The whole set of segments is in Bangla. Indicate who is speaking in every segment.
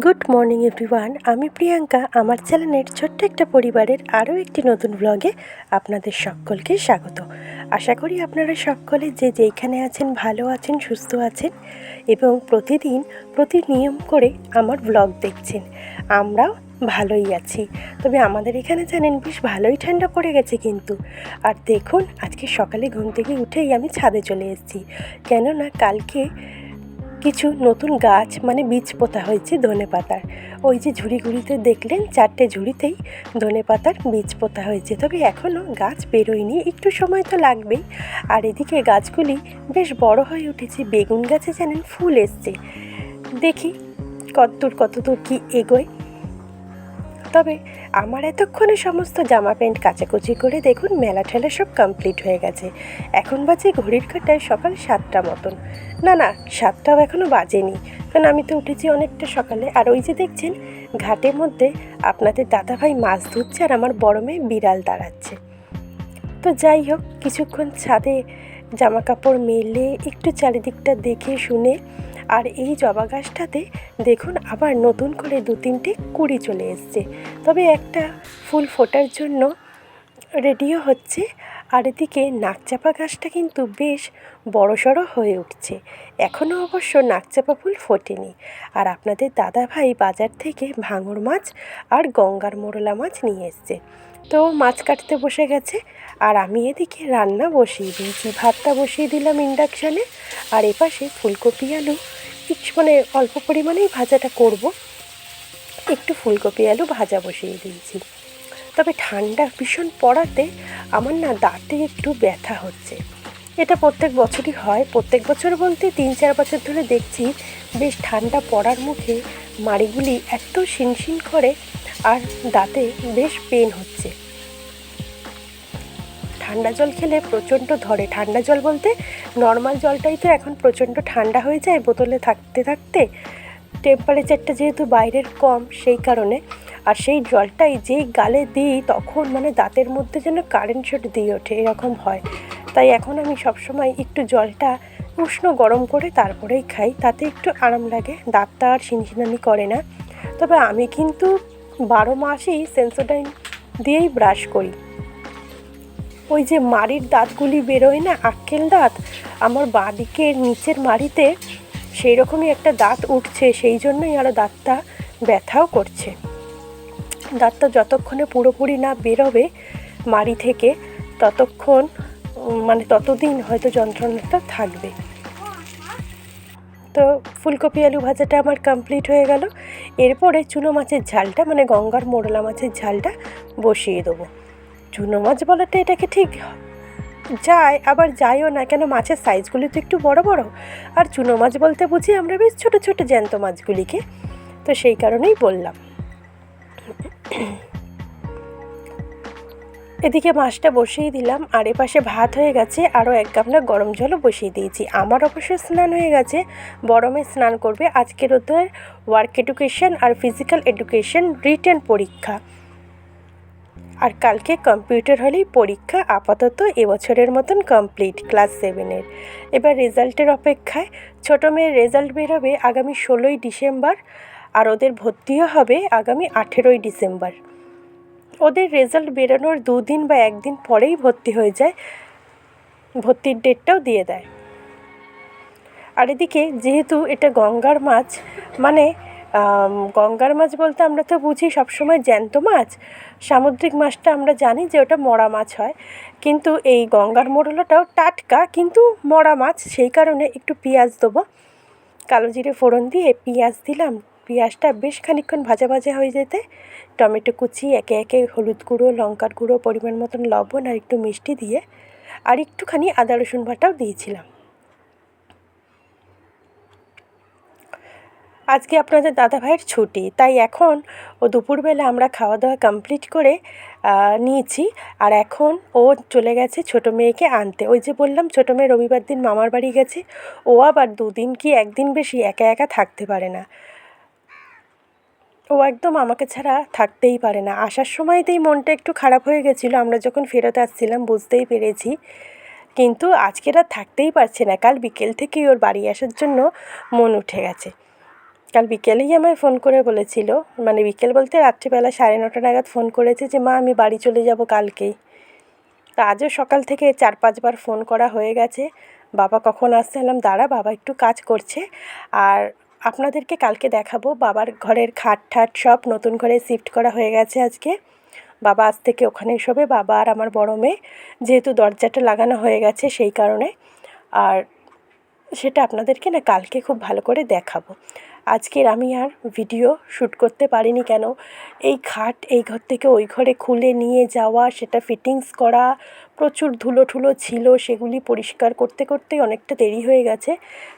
Speaker 1: গুড মর্নিং এভরিওয়ান, আমি প্রিয়াঙ্কা। আমার চ্যানেলের ছোট্ট একটা পরিবারের আরও একটি নতুন ব্লগে আপনাদের সকলকে স্বাগত। আশা করি আপনারা সকলে যে যেইখানে আছেন ভালো আছেন, সুস্থ আছেন এবং প্রতিনিয়ম করে আমার ব্লগ দেখছেন। আমরাও ভালোই আছি। তবে আমাদের এখানে জানেন বেশ ভালোই ঠান্ডা পড়ে গেছে কিন্তু। আর দেখুন, আজকে সকালে ঘুম থেকে উঠেই আমি ছাদে চলে এসেছি, কেননা কালকে কিছু নতুন গাছ বীজ পোতা হয়েছে ধনেপাতার। ওই যে ঝুড়িগুলিতে দেখলেন 4টে ঝুড়িতেই ধনেপাতার বীজ পোতা হয়েছে, তবে এখনও গাছ বেরোয়নি, একটু সময় তো লাগবেই। আর এদিকে গাছগুলি বেশ বড় হয়ে উঠেছে। বেগুন গাছে জানেন ফুল এসছে, দেখি কতদূর কি এগোয়। তবে আমার এতক্ষণে সমস্ত জামা প্যান্ট কাচাকুচি করে দেখুন মেলা ঠেলা সব কমপ্লিট হয়ে গেছে। এখন বাজে ঘড়ির কাঁটায় সকাল 7টা মতন। না, 7টাও এখনও বাজেনি, কারণ আমি তো উঠেছি অনেকটা সকালে। আর ওই যে দেখছেন ঘাটের মধ্যে আপনাদের দাদাভাই মাছ ধুচ্ছে আর আমার বড় মেয়ে বিড়াল দাঁড়াচ্ছে। তো যাই হোক, কিছুক্ষণ ছাদে জামা কাপড় মেলে একটু চারিদিকটা দেখে শুনে, আর এই জবা গাছটাতে দেখুন আবার নতুন করে 2-3টে কুঁড়ি চলে এসছে। তবে একটা ফুল ফোটার জন্য রেডিও হচ্ছে। আর এদিকে নাকচাপা গাছটা কিন্তু বেশ বড়সড় হয়ে উঠছে। এখনও অবশ্য নাকচাপা ফুল ফোটেনি। আর আপনাদের দাদাভাই বাজার থেকে ভাঙর মাছ আর গঙ্গার মোরলা মাছ নিয়ে এসছে, তো মাছ কাটতে বসে গেছে। আর আমি এদিকে রান্না বসিয়ে দিয়েছি, ভাতটা বসিয়ে দিলাম ইন্ডাকশানে। আর এপাশে ফুলকপি আলু অল্প পরিমাণেই ভাজাটা করব, একটু ফুলকপি আলু ভাজা বসিয়ে দিয়েছি। তবে ঠান্ডা ভীষণ পড়াতে আমার দাঁতে একটু ব্যথা হচ্ছে। এটা প্রত্যেক বছরই হয়, প্রত্যেক বছর বলতে 3-4 বছর ধরে দেখছি বেশ ঠান্ডা পড়ার মুখে মাড়িগুলি এত শিনশিন করে আর দাঁতে বেশ পেন হচ্ছে। ঠান্ডা জল খেলে প্রচণ্ড ধরে। ঠান্ডা জল বলতে নর্মাল জলটাই তো এখন প্রচণ্ড ঠান্ডা হয়ে যায় বোতলে থাকতে থাকতে, টেম্পারেচারটা যেহেতু বাইরের কম সেই কারণে। আর সেই জলটাই যেই গালে দিই তখন দাঁতের মধ্যে যেন কারেন্ট শট দিয়ে ওঠে, এরকম হয়। তাই এখন আমি সবসময় একটু জলটা উষ্ণ গরম করে তারপরেই খাই, তাতে একটু আরাম লাগে, দাঁতটা আর শিনশিনানি করে না। তবে আমি কিন্তু 12 মাসই সেন্সোডাইন দিয়েই ব্রাশ করি। ওই যে মাড়ির দাঁতগুলি বেরোয় না, আক্কেল দাঁত, আমার বাঁ দিকের নিচের মাড়িতে সেই রকমই একটা দাঁত উঠছে, সেই জন্যই আরও দাঁতটা ব্যথাও করছে। দাঁতটা যতক্ষণে পুরোপুরি না বেরোবে মাড়ি থেকে ততক্ষণ ততদিন হয়তো যন্ত্রণাটা থাকবে। তো ফুলকপি আলু ভাজাটা আমার কমপ্লিট হয়ে গেল। এরপরে চুনো মাছের ঝালটা গঙ্গার মোরলা মাছের ঝালটা বসিয়ে দেবো। চুনো মাছ বলাটা এটাকে ঠিক যায়, আবার যায়ও না, কেন মাছের সাইজগুলি তো একটু বড় বড়। আর চুনো মাছ বলতে বুঝি আমরা বেশ ছোট ছোট জ্যান্ত মাছগুলিকে, তো সেই কারণেই বললাম। এদিকে মাছটা বসিয়ে দিলাম, আর এপাশে ভাত হয়ে গেছে, আরও 1 গামলা গরম জলও বসিয়ে দিয়েছি। আমার অবশ্য স্নান হয়ে গেছে, বড় মেয়ে স্নান করবে। আজকের ওদের ওয়ার্ক এডুকেশন আর ফিজিক্যাল এডুকেশন রিটেন পরীক্ষা, আর কালকে কম্পিউটার হলেই পরীক্ষা। আপাতত এবছরের মতন কমপ্লিট ক্লাস 7-এর। এবার রেজাল্টের অপেক্ষায়। ছোটো মেয়ের রেজাল্ট বেরোবে আগামী 16ই ডিসেম্বর, আর ওদের ভর্তিও হবে আগামী 18ই ডিসেম্বর। ওদের রেজাল্ট বেরোনোর 2 দিন বা 1 দিন পরেই ভর্তি হয়ে যায়, ভর্তির ডেটটাও দিয়ে দেয়। আর এদিকে যেহেতু এটা গঙ্গার মাছ, গঙ্গার মাছ বলতে আমরা তো বুঝি সবসময় জ্যান্ত মাছ, সামুদ্রিক মাছটা আমরা জানি যে ওটা মরা মাছ হয়, কিন্তু এই গঙ্গার মোরলাটাও টাটকা কিন্তু মরা মাছ, সেই কারণে একটু পেঁয়াজ দেবো। কালো জিরে ফোড়ন দিয়ে পেঁয়াজ দিলাম, পেঁয়াজটা বেশ খানিকক্ষণ ভাজা ভাজা হয়ে যেতে টমেটো কুচি, একে একে হলুদ গুঁড়ো, লঙ্কার গুঁড়ো, পরিমাণ মতন লবণ আর একটু মিষ্টি দিয়ে, আর একটুখানি আদা রসুন বাটাও দিয়েছিলাম। আজকে আপনাদের দাদাভাইয়ের ছুটি, তাই এখন দুপুরবেলা আমরা খাওয়া দাওয়া কমপ্লিট করে নিয়েছি। আর এখন ও চলে গেছে ছোটো মেয়েকে আনতে। ওই যে বললাম ছোটো মেয়ে রবিবার দিন মামার বাড়ি গেছে, ও আবার 2 দিন কি 1 দিন বেশি একা একা থাকতে পারে না। ও একদম আমাকে ছাড়া থাকতেই পারে না। আসার সময়তেই মনটা একটু খারাপ হয়ে গেছিলো, আমরা যখন ফেরত আসছিলাম বুঝতেই পেরেছি, কিন্তু আজকে আর থাকতেই পারছে না। কাল বিকেল থেকেই ওর বাড়ি আসার জন্য মন উঠে গেছে। কাল বিকেলেই আমায় ফোন করে বলেছিল, মানে বিকেল বলতে রাত্রিবেলা 9:30 নাগাদ ফোন করেছে যে মা আমি বাড়ি চলে যাব কালকেই। তা আজও সকাল থেকে 4-5 বার ফোন করা হয়ে গেছে, বাবা কখন আসছে। এলাম দাঁড়া, বাবা একটু কাজ করছে। আর আপনাদেরকে কালকে দেখাবো বাবার ঘরের খাট ঠাট সব নতুন করে শিফট করা হয়ে গেছে আজকে। বাবা আজ থেকে ওখানেই শোবে, বাবা আর আমার বড় মেয়ে, যেহেতু দরজাটা লাগানো হয়ে গেছে সেই কারণে। আর সেটা আপনাদেরকে না কালকে খুব ভালো করে দেখাবো। আজকের আমি আর ভিডিও শ্যুট করতে পারিনি, কেন এই খাট এই ঘর থেকে ওই ঘরে খুলে নিয়ে যাওয়া, সেটা ফিটিংস করা, প্রচুর ধুলো ঠুলো ছিল, সেগুলি পরিষ্কার করতে করতেই অনেকটা দেরি হয়ে গেছে।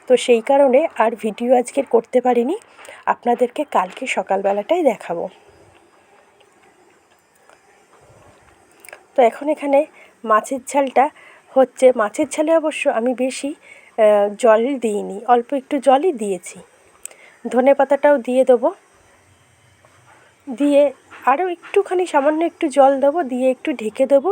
Speaker 1: তো সেই কারণে আর ভিডিও আজকের করতে পারিনি, আপনাদেরকে কালকে সকালবেলাটাই দেখাবো। তো এখন এখানে মাছের ঝালটা হচ্ছে। মাছের ঝালে অবশ্য আমি বেশি জল দিইনি, অল্প একটু জলই দিয়েছি। ধনেপাতাটাও দিয়ে দেবো, দিয়ে আরও একটুখানি সামান্য একটু জল দেবো, দিয়ে একটু ঢেকে দেবো।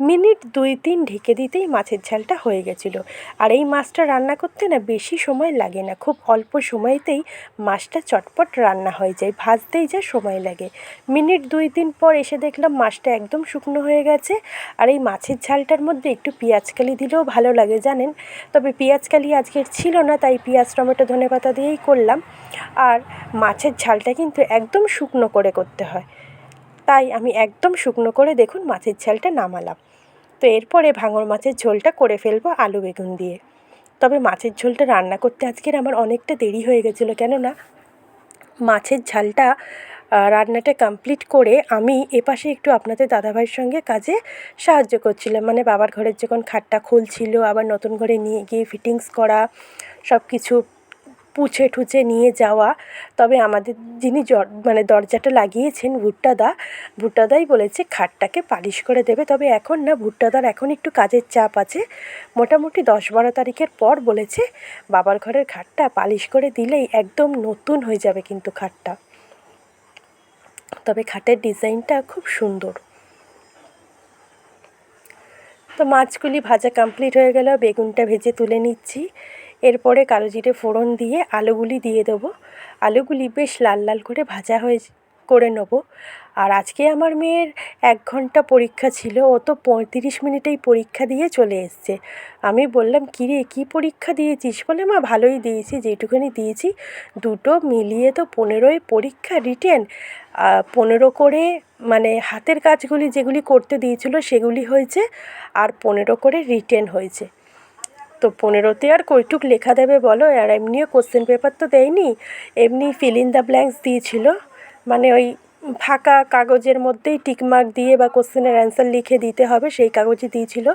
Speaker 1: মিনিট 2-3 ঢেকে দিতেই মাছের ঝালটা হয়ে গেছিলো। আর এই মাছটা রান্না করতে না বেশি সময় লাগে না, খুব অল্প সময়তেই মাছটা চটপট রান্না হয়ে যায়, ভাজতেই যা সময় লাগে। মিনিট 2-3 পর এসে দেখলাম মাছটা একদম শুকনো হয়ে গেছে। আর এই মাছের ঝালটার মধ্যে একটু পেঁয়াজকালি দিলেও ভালো লাগে জানেন, তবে পেঁয়াজকালি আজকের ছিল না, তাই পেঁয়াজ টমেটো ধনেপাতা দিয়েই করলাম। আর মাছের ঝালটা কিন্তু একদম শুকনো করে করতে হয়, তাই আমি একদম শুকনো করে দেখুন মাছের ঝালটা নামালাম। তো এরপরে ভাঙর মাছের ঝোলটা করে ফেলবো আলু বেগুন দিয়ে। তবে মাছের ঝোলটা রান্না করতে আজকের আমার অনেকটা দেরি হয়ে গেছিলো, কেননা মাছের ঝালটা রান্নাটা কমপ্লিট করে আমি এপাশে একটু আপনাদের দাদাভাইয়ের সঙ্গে কাজে সাহায্য করছিলাম। মানে বাবার ঘরের যখন খাটটা খুলছিল, আবার নতুন ঘরে নিয়ে গিয়ে ফিটিংস করা, সব কিছু পুছে ঠুছে নিয়ে যাওয়া। তবে আমাদের যিনি মানে দরজাটা লাগিয়েছেন ভুট্টাদাই বলেছে খাটটাকে পালিশ করে দেবে। তবে এখন না, ভুট্টাদার এখন একটু কাজের চাপ আছে। মোটামুটি 10-12 তারিখের পর বলেছে বাবার ঘরের খাটটা পালিশ করে দিলেই একদম নতুন হয়ে যাবে কিন্তু খাটটা। তবে খাটের ডিজাইনটা খুব সুন্দর। তো মাছগুলি ভাজা কমপ্লিট হয়ে গেল, বেগুনটা ভেজে তুলে নিচ্ছি। এরপরে কালো জিরে ফোড়ন দিয়ে আলুগুলি দিয়ে দেবো। আলুগুলি বেশ লাল লাল করে ভাজা করে নেবো। আর আজকে আমার মেয়ের 1 ঘন্টা পরীক্ষা ছিল, ও তো 35 মিনিটেই পরীক্ষা দিয়ে চলে এসছে। আমি বললাম কিরে কী পরীক্ষা দিয়েছিস? বলে মা ভালোই দিয়েছি, যেটুকুনি দিয়েছি, দুটো মিলিয়ে তো 15ই পরীক্ষা রিটেন। 15 করে মানে হাতের কাজগুলি যেগুলি করতে দিয়েছিল সেগুলি হয়েছে, আর 15 করে রিটেন হয়েছে। তো 15তে আর কইটুক লেখা দেবে বলো? আর এমনিও কোশ্চেন পেপার তো দেয়নি, এমনি ফিল ইন দ্য ব্ল্যাঙ্কস দিয়েছিল, মানে ওই ফাঁকা কাগজের মধ্যেই টিকমার্ক দিয়ে বা কোশ্চেনের অ্যান্সার লিখে দিতে হবে, সেই কাগজই দিয়েছিল,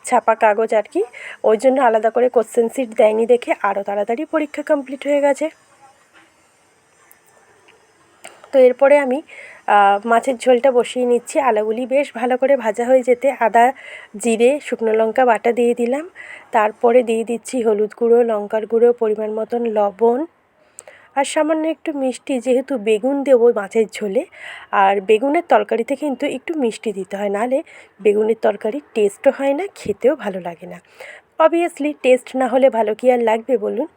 Speaker 1: ছাপা কাগজ আর কি। ওই জন্য আলাদা করে কোশ্চেন শিট দেয়নি দেখে আরও তাড়াতাড়ি পরীক্ষা কমপ্লিট হয়ে গেছে। তো এরপরে আমি মাছের ঝোলটা বসিয়ে নিচ্ছি। আলুগুলি বেশ ভালো করে ভাজা হয়ে যেতে আদা জিরে শুকনো লঙ্কা বাটা দিয়ে দিলাম। তারপরে দিয়ে দিচ্ছি হলুদ গুঁড়ো, লঙ্কার গুঁড়ো, পরিমাণ মতন লবণ, আর সামান্য একটু মিষ্টি, যেহেতু বেগুন দেবো মাছের ঝোলে। আর বেগুনের তরকারিতে কিন্তু একটু মিষ্টি দিতে হয়, নাহলে বেগুনের তরকারির টেস্টও হয় না, খেতেও ভালো লাগে না। অবভিয়াসলি টেস্ট না হলে ভালো কি আর লাগবে বলুন?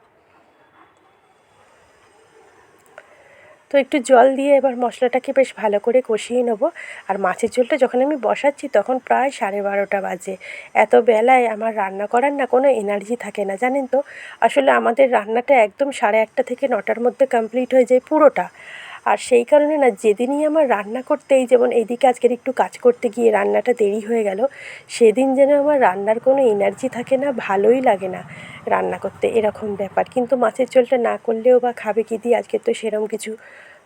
Speaker 1: তো একটু জল দিয়ে এবার মশলাটাকে বেশ ভালো করে কষিয়ে নেব। আর মাছের ঝোলটা যখন আমি বসাচ্ছি তখন প্রায় 12:30 বাজে। এত বেলায় আমার রান্না করার না কোনো এনার্জি থাকে না, জানেন তো। আসলে আমাদের রান্নাটা একদম 8:30 থেকে 9টার মধ্যে কমপ্লিট হয়ে যায় পুরোটা। আর সেই কারণে না, যেদিনই আমার রান্না করতেই, যেমন এইদিকে আজকের একটু কাজ করতে গিয়ে রান্নাটা দেরি হয়ে গেল, সেদিন যেন আমার রান্নার কোনো এনার্জি থাকে না, ভালোই লাগে না রান্না করতে, এরকম ব্যাপার। কিন্তু মাছের ঝোলটা না করলেও বা খাবে কী দিয়ে? আজকে তো সেরকম কিছু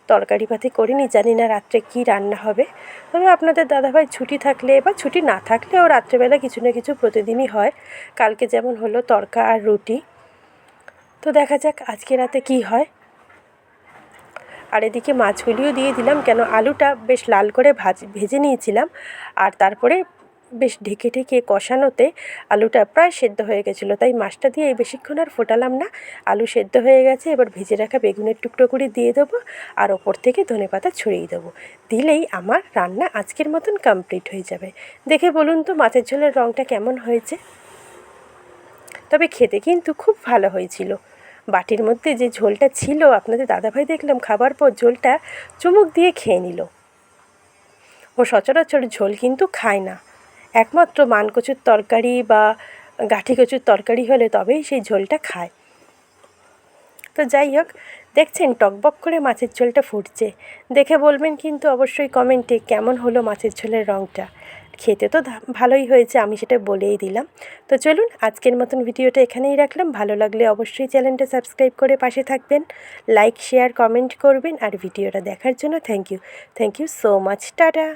Speaker 1: তরকারিপাতি করিনি, জানি না রাত্রে কী রান্না হবে। তবে আপনাদের দাদাভাই ছুটি থাকলে বা ছুটি না থাকলেও রাত্রেবেলা কিছু না কিছু প্রতিদিনই হয়। কালকে যেমন হলো তড়কা আর রুটি। তো দেখা যাক আজকে রাতে কী হয়। আর এদিকে মাছগুলিও দিয়ে দিলাম, কেন আলুটা বেশ লাল করে ভেজে নিয়েছিলাম। আর তারপরে বেশ ঢেকে ঢেকে কষানোতে আলুটা প্রায় সেদ্ধ হয়ে গেছিলো, তাই মাছটা দিয়ে বেশিক্ষণ আর ফোটালাম না। আলু সেদ্ধ হয়ে গেছে, এবার ভেজে রাখা বেগুনের টুকরোগুলি দিয়ে দেবো, আর ওপর থেকে ধনেপাতা ছড়িয়ে দেবো। দিলেই আমার রান্না আজকের মতন কমপ্লিট হয়ে যাবে। দেখে বলুন তো মাছের ঝোলের রঙটা কেমন হয়েছে? তবে খেতে কিন্তু খুব ভালো হয়েছিল। বাটির মধ্যে যে ঝোলটা ছিল আপনাদের দাদাভাই দেখলাম খাবার পর ঝোলটা চুমুক দিয়ে খেয়ে নিল। ও সচরাচর ঝোল কিন্তু খায় না, একমাত্র মানকচুর তরকারি বা গাঁঠি কচুর তরকারি হলে তবেই সেই ঝোলটা খায়। তো যাই হোক, দেখছেন টকবক করে মাছের ঝোলটা ফুটছে, দেখে বলবেন কিন্তু অবশ্যই কমেন্টে কেমন হলো মাছের ঝোলের রঙটা। খেতে তো ভালোই হয়েছে, আমি সেটা বলেই দিলাম। তো চলুন আজকের মতন ভিডিওটা এখানেই রাখলাম। ভালো লাগলে অবশ্যই চ্যানেলটা সাবস্ক্রাইব করে পাশে থাকবেন, লাইক শেয়ার কমেন্ট করবেন, আর ভিডিওটা দেখার জন্য thank you so much, tata.